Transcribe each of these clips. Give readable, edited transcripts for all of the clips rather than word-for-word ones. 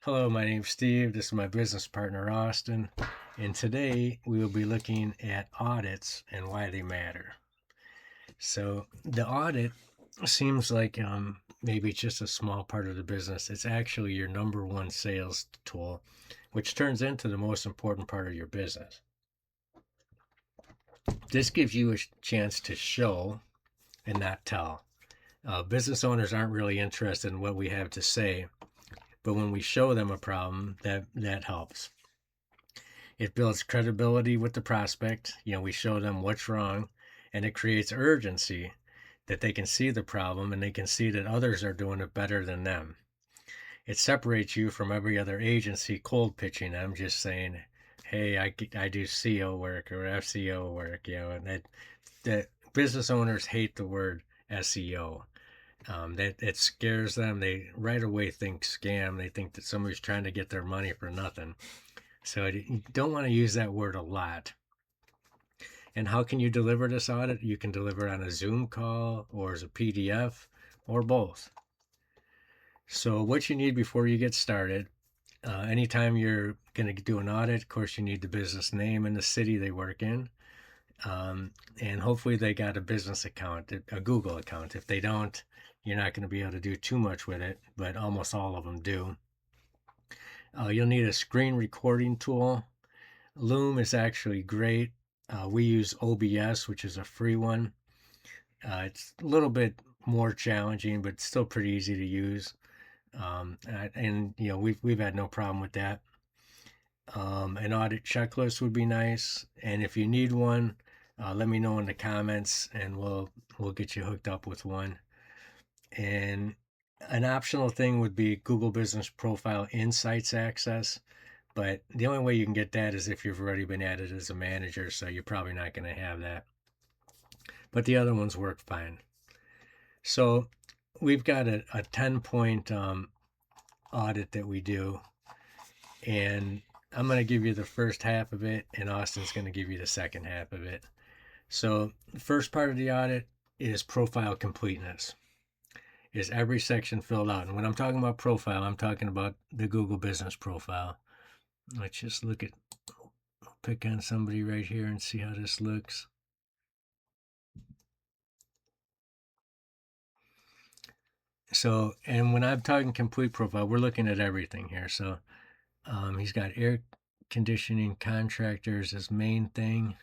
Hello, my name's Steve. This is my business partner, Austin. And today we will be looking at audits and why they matter. So, the audit seems like maybe it's just a small part of the business. It's actually your number one sales tool, which turns into the most important part of your business. This gives you a chance to show and not tell. Business owners aren't really interested in what we have to say, but when we show them a problem, that helps. It builds credibility with the prospect. We show them what's wrong, and it creates urgency that they can see the problem and they can see that others are doing it better than them. It separates you from every other agency cold pitching them, just saying, hey, I do CO work or FCO work, and that business owners hate the word SEO. That it scares them. They right away think scam. They think that somebody's trying to get their money for nothing. So you don't want to use that word a lot. And how can you deliver this audit? You can deliver it on a Zoom call or as a PDF or both. So what you need before you get started, anytime you're going to do an audit, of course, you need the business name and the city they work in. And hopefully they got a business account, a Google account. If they don't, you're not going to be able to do too much with it, but almost all of them do. You'll need a screen recording tool. Loom is actually great. We use OBS, which is a free one. It's a little bit more challenging, but still pretty easy to use. And we've had no problem with that. An audit checklist would be nice, and if you need one, let me know in the comments, and we'll get you hooked up with one. And an optional thing would be Google Business Profile Insights access. But the only way you can get that is if you've already been added as a manager, so you're probably not going to have that. But the other ones work fine. So we've got a 10-point audit that we do, and I'm going to give you the first half of it, and Austin's going to give you the second half of it. So the first part of the audit is profile completeness. Is every section filled out? And when I'm talking about profile, I'm talking about the Google Business Profile. Let's just pick on somebody right here and see how this looks. So, and when I'm talking complete profile, we're looking at everything here. So he's got air conditioning contractors as main thing.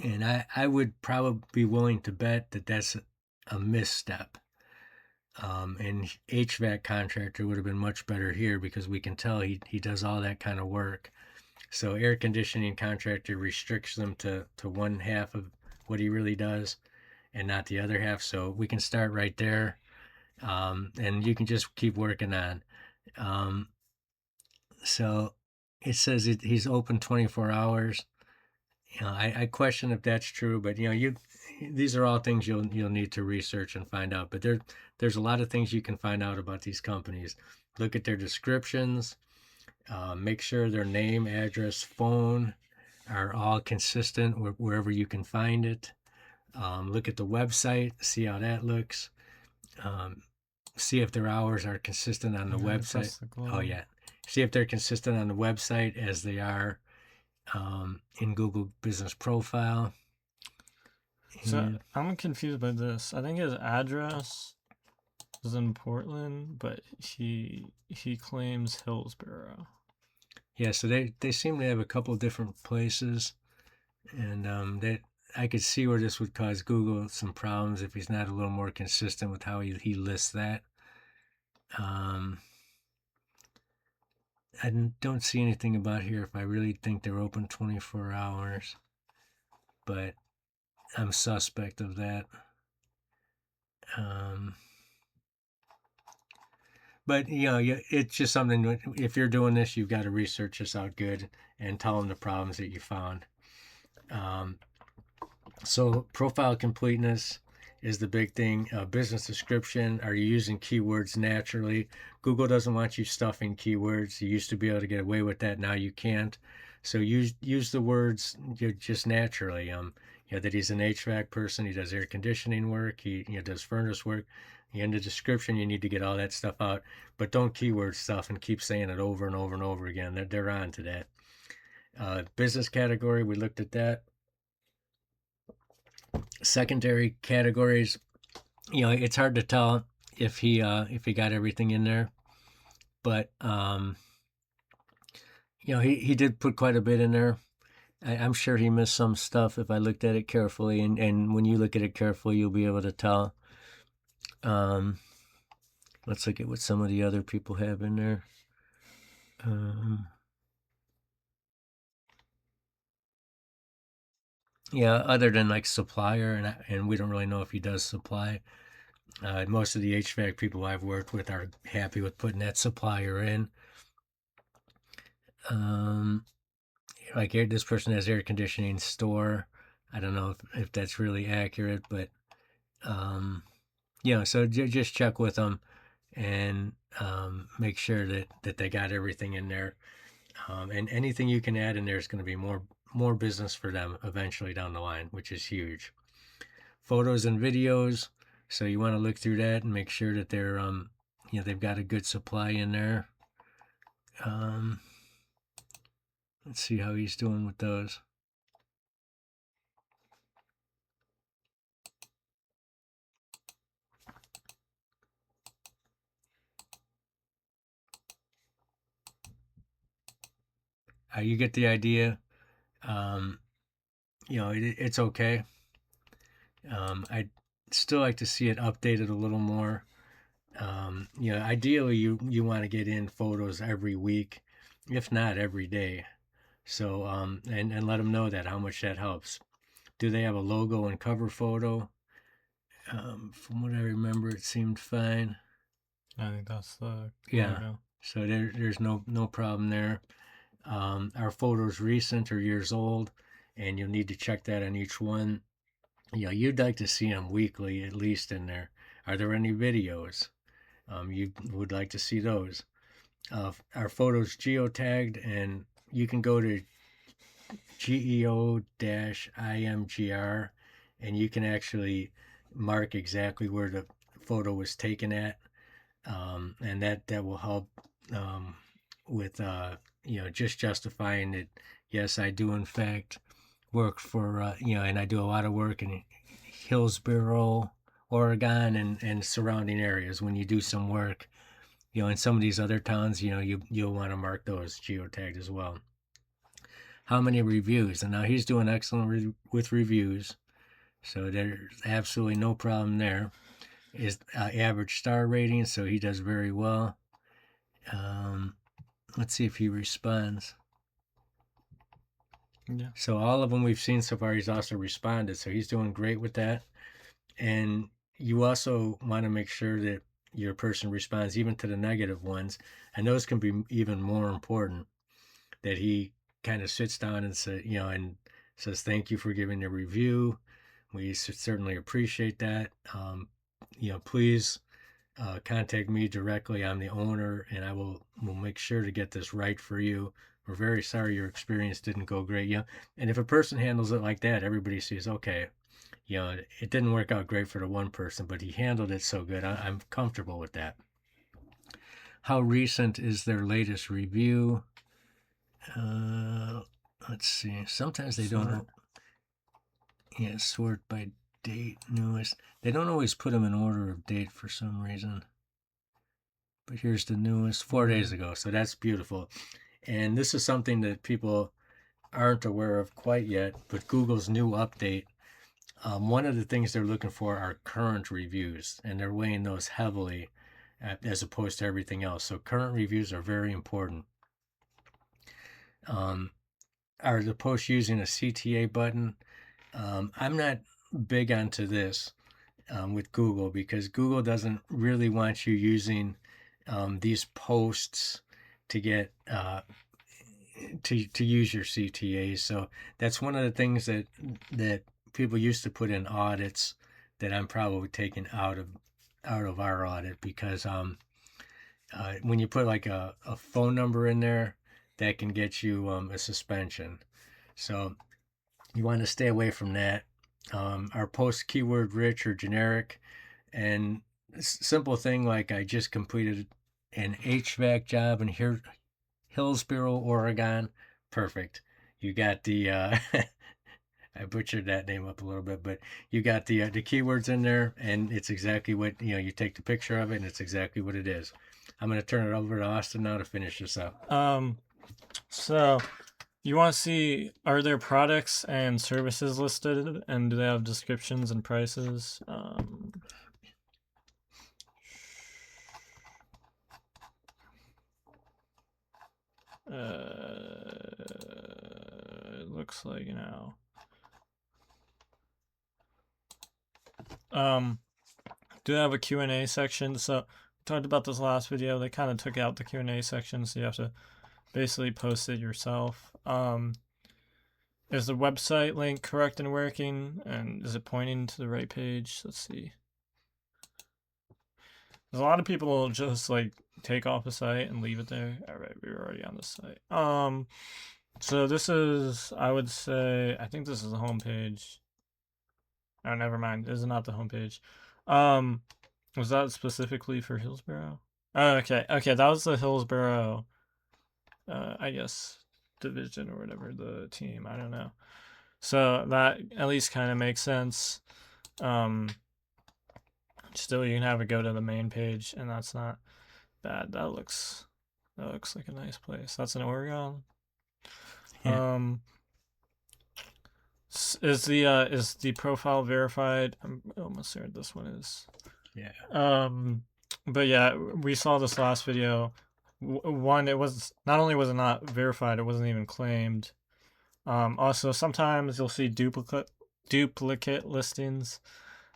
And I would probably be willing to bet that that's a misstep. And HVAC contractor would have been much better here because we can tell he does all that kind of work. So air conditioning contractor restricts them to one half of what he really does and not the other half. So we can start right there, and you can just keep working on. So it says he's open 24 hours. I question if that's true, but these are all things you'll need to research and find out. But there's a lot of things you can find out about these companies. Look at their descriptions. Make sure their name, address, phone are all consistent wherever you can find it. Look at the website, see how that looks. See if their hours are consistent on the website. Oh yeah, see if they're consistent on the website as they are in Google Business Profile. So I'm confused by this. I think his address is in Portland, but he claims Hillsboro. Yeah, so they seem to have a couple of different places, and that I could see where this would cause Google some problems if he's not a little more consistent with how he lists that. I don't see anything about here if I really think they're open 24 hours, but I'm suspect of that. But it's just something. If you're doing this, you've got to research this out good and tell them the problems that you found. So profile completeness is the big thing. Business description. Are you using keywords naturally? Google doesn't want you stuffing keywords. You used to be able to get away with that. Now you can't. So use the words just naturally. that he's an HVAC person. He does air conditioning work. He does furnace work. In the description, you need to get all that stuff out, but don't keyword stuff and keep saying it over and over and over again. They're on to that. Business category, we looked at that. Secondary categories, it's hard to tell if he got everything in there, but he did put quite a bit in there. I'm sure he missed some stuff if I looked at it carefully, and when you look at it carefully, you'll be able to tell. Let's look at what some of the other people have in there. Other than like supplier, and we don't really know if he does supply. Most of the HVAC people I've worked with are happy with putting that supplier in. Like this person has air conditioning store. I don't know if that's really accurate, but so just check with them and make sure that they got everything in there. And anything you can add in there is going to be more business for them eventually down the line, which is huge. Photos and videos. So you want to look through that and make sure that they're they've got a good supply in there. Let's see how he's doing with those. You get the idea. It's okay. I'd still like to see it updated a little more. Ideally you want to get in photos every week, if not every day. So and let them know that how much that helps. Do they have a logo and cover photo? From what I remember, it seemed fine. I think that's the logo. So there's no problem there. Are photos recent or years old? And you'll need to check that on each one. You'd like to see them weekly at least in there. Are there any videos? You would like to see those. Our photos geotagged, and you can go to geo-imgr, and you can actually mark exactly where the photo was taken at, and that will help with just justifying that. Yes, I do in fact work for and I do a lot of work in Hillsboro, Oregon, and surrounding areas. When you do some work, in some of these other towns, you'll want to mark those geotagged as well. How many reviews? And now he's doing excellent with reviews, so there's absolutely no problem there. Is average star rating, so he does very well. Let's see if he responds. Yeah. So all of them we've seen so far, he's also responded, so he's doing great with that. And you also want to make sure that your person responds even to the negative ones, and those can be even more important. That he kind of sits down and says thank you for giving the review. We certainly appreciate that. Please contact me directly. I'm the owner, and I will make sure to get this right for you. We're very sorry your experience didn't go great. And if a person handles it like that, everybody sees, okay, it didn't work out great for the one person, but he handled it so good. I'm comfortable with that. How recent is their latest review? Let's see. Sometimes they don't. Sort by date, newest. They don't always put them in order of date for some reason. But here's the newest, 4 days ago. So that's beautiful. And this is something that people aren't aware of quite yet, but Google's new update, one of the things they're looking for are current reviews, and they're weighing those heavily as opposed to everything else. So current reviews are very important. Are the posts using a CTA button? I'm not big onto this with Google, because Google doesn't really want you using these posts to get to use your CTAs. So that's one of the things that people used to put in audits that I'm probably taking out of our audit, because when you put like a phone number in there, that can get you a suspension. So you want to stay away from that. are post keyword rich or generic, and simple thing like I just completed an HVAC job in here, Hillsboro, Oregon. Perfect. You got the I butchered that name up a little bit, but you got the keywords in there, and it's exactly what you take the picture of it, and it's exactly what it is. I'm going to turn it over to Austin now to finish this up. So you want to see, are there products and services listed, and do they have descriptions and prices? It looks like, do they have a Q&A section? So we talked about this last video. They kind of took out the Q&A section, so you have to basically post it yourself. Is the website link correct and working? And is it pointing to the right page? Let's see. There's a lot of people just like take off the site and leave it there. All right, we were already on the site. So this is, I would say, I think this is the homepage. Oh, never mind. This is not the homepage. Was that specifically for Hillsboro? Oh, okay. Okay, that was the Hillsboro, I guess, division or whatever, the team. I don't know. So that at least kind of makes sense. Still, you can have it go to the main page, and that's not bad. That looks like a nice place. That's in Oregon. Yeah. Is the profile verified? I'm almost certain this one is. Yeah. But yeah, we saw this last video. One, it was not only was it not verified, it wasn't even claimed. Also, sometimes you'll see duplicate listings,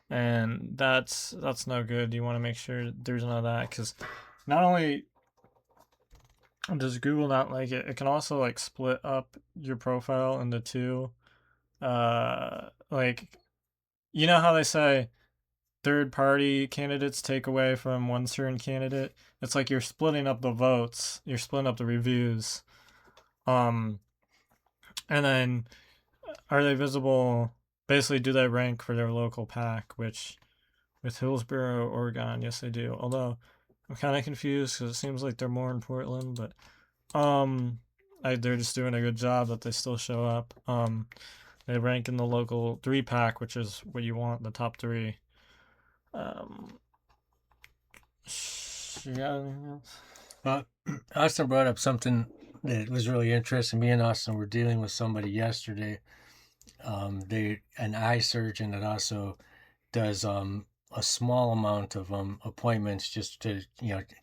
and that's no good. You want to make sure there's none of that, because not only does Google not like it, it can also like split up your profile into two. Like, you know how they say third party candidates take away from one certain candidate? It's like you're splitting up the votes, you're splitting up the reviews. And then are they visible? Basically, do they rank for their local pack? Which with Hillsboro, Oregon, yes, they do. Although I'm kind of confused because it seems like they're more in Portland, but they're just doing a good job that they still show up. They rank in the local 3-pack, which is what you want, the top 3. You got anything else? Austin brought up something that was really interesting. Me and Austin were dealing with somebody yesterday. An eye surgeon that also does a small amount of appointments just to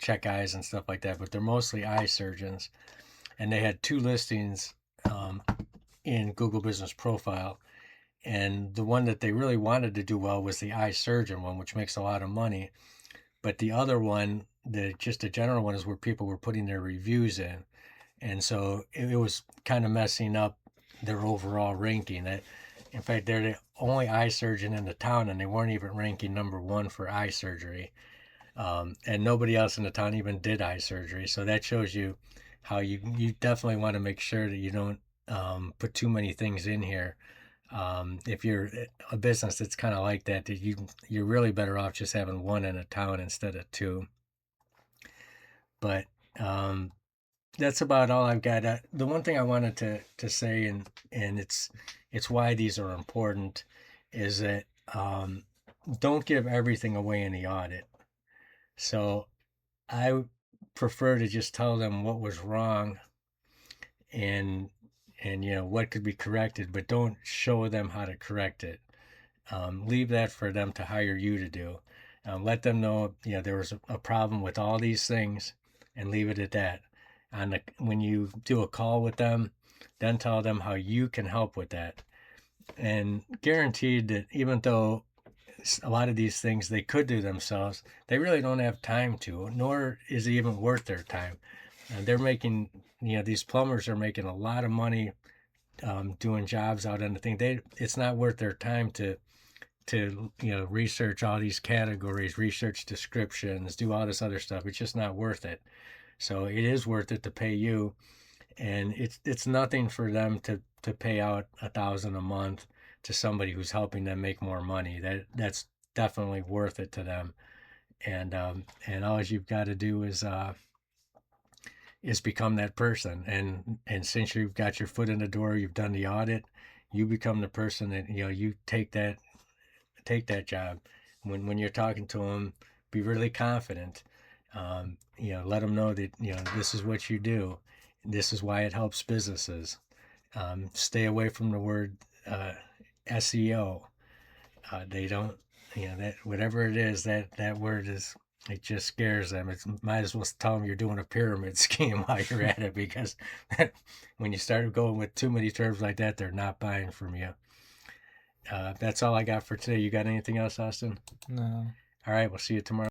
check eyes and stuff like that, but they're mostly eye surgeons, and they had 2 listings in Google Business Profile, and the one that they really wanted to do well was the eye surgeon one, which makes a lot of money. But the other one, just a general one, is where people were putting their reviews in, and so it was kind of messing up their overall ranking. In fact, they're the only eye surgeon in the town, and they weren't even ranking number 1 for eye surgery. And nobody else in the town even did eye surgery. So that shows you how you definitely want to make sure that you don't put too many things in here. If you're a business that's kind of like that, you're really better off just having 1 in a town instead of 2. But that's about all I've got. The one thing I wanted to say, and it's why these are important, is that don't give everything away in the audit. So I prefer to just tell them what was wrong and what could be corrected, but don't show them how to correct it. Leave that for them to hire you to do. Let them know there was a problem with all these things, and leave it at that. When you do a call with them, then tell them how you can help with that. And guaranteed that even though a lot of these things they could do themselves, they really don't have time to, nor is it even worth their time. They're making, these plumbers are making a lot of money doing jobs out on the thing. It's not worth their time to research all these categories, research descriptions, do all this other stuff. It's just not worth it. So it is worth it to pay you, and it's nothing for them to pay out $1,000 a month to somebody who's helping them make more money. That's definitely worth it to them. And all you've got to do is become that person. And since you've got your foot in the door, you've done the audit, you become the person that, you take that job. When you're talking to them, be really confident. Let them know that this is what you do. This is why it helps businesses. Stay away from the word SEO. They don't, that whatever it is, that word is, it just scares them. It might as well tell them you're doing a pyramid scheme while you're at it, because when you start going with too many terms like that, they're not buying from you. That's all I got for today. You got anything else, Austin? No. All right, we'll see you tomorrow.